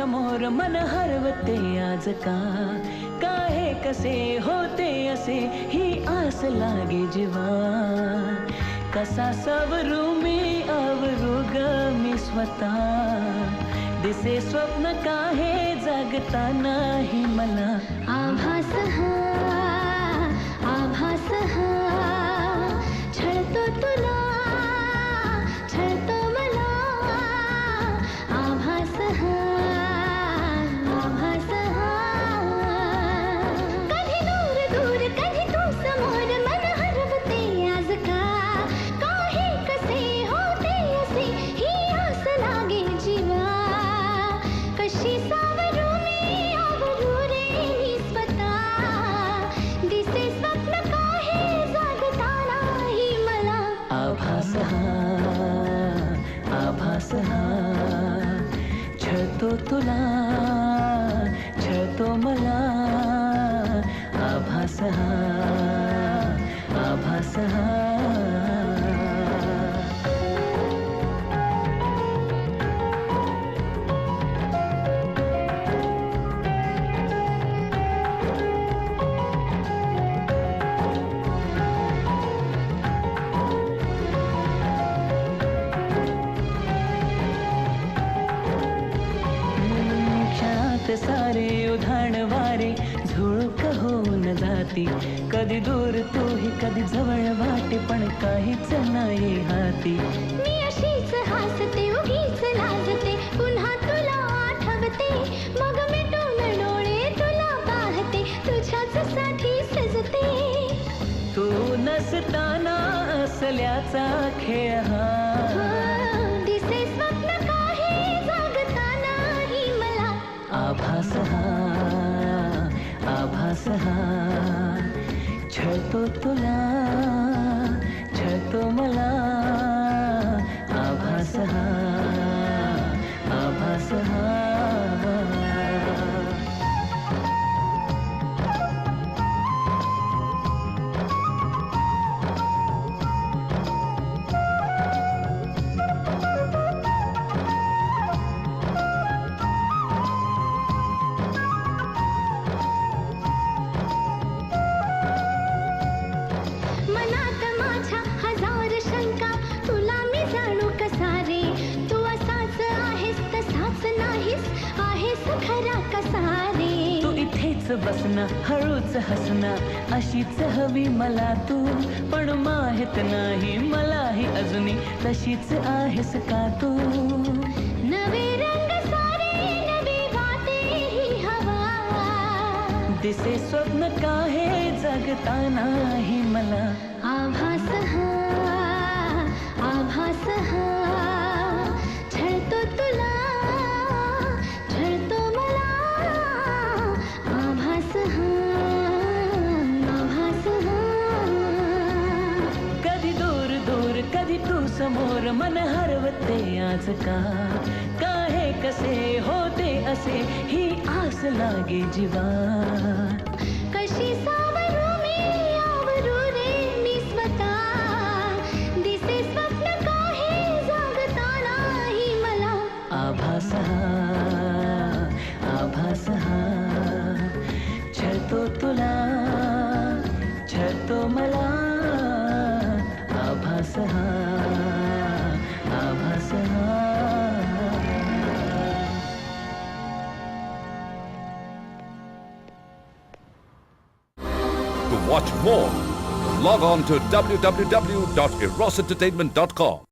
समोर मन हरवते आज का काहे कसे होते असे ही आस लागे जीवा कसा सवरू मी आवरू ग मी स्वतः दिसे स्वप्न काहे जागता नाही मला आभास हा छळतो तुला छळतो मला आभास हा कधी दूर दूर कधी तू समोर मन हरवते आज का काहे कसे होते असे ही आस लागे जीवा कशी सावरू मी आवरू रे मी स्वतः दिसे स्वप्न काहे जागता नाही मला आभास हा छळतो तुला छळतो मला आभास हा सारे उधाण वारे झुळक होऊन जाती कधी दूर तूही कधी जवळ वाटे पण काहीच नाही हाती मी अशीच हसते उगीच लाजते पुन्हा तुला आठवते मग मिटून डोळे तुला पाहते तुझ्याच साठी सजते तू नसताना असल्याचा खेळ हा दिसे स्वप्न काहे जागता नाही मला आभास हा छळतो तुला छळतो मला आभास हा मनात माझ्या हजार शंका तुला मी जाणू कसा रे तू असाच आहेस तसाच नाहीस आहेस खरा कसा रे तू इथेच बसना हळूच हसना अशीच हवी मला तू पण माहित नाही मलाही अजूनही तशीच आहेस का तू नवे रंग सारे नवी वाटे ही हवा दिसे स्वप्न काहे जगता नाही मला आभास हा छळतो तुला छळतो मला आभास हा कधी दूर दूर कधी तू समोर मन हरवते आज का काहे कसे होते असे ही आस लागे जीवा कशी सावरू मी आवरू रे मी स्वतः दिसे स्वप्न काहे जागता नाही मला आभास हा छळतो तुला छळतो मला आभास हा To watch more, log on to www.erosentertainment.com.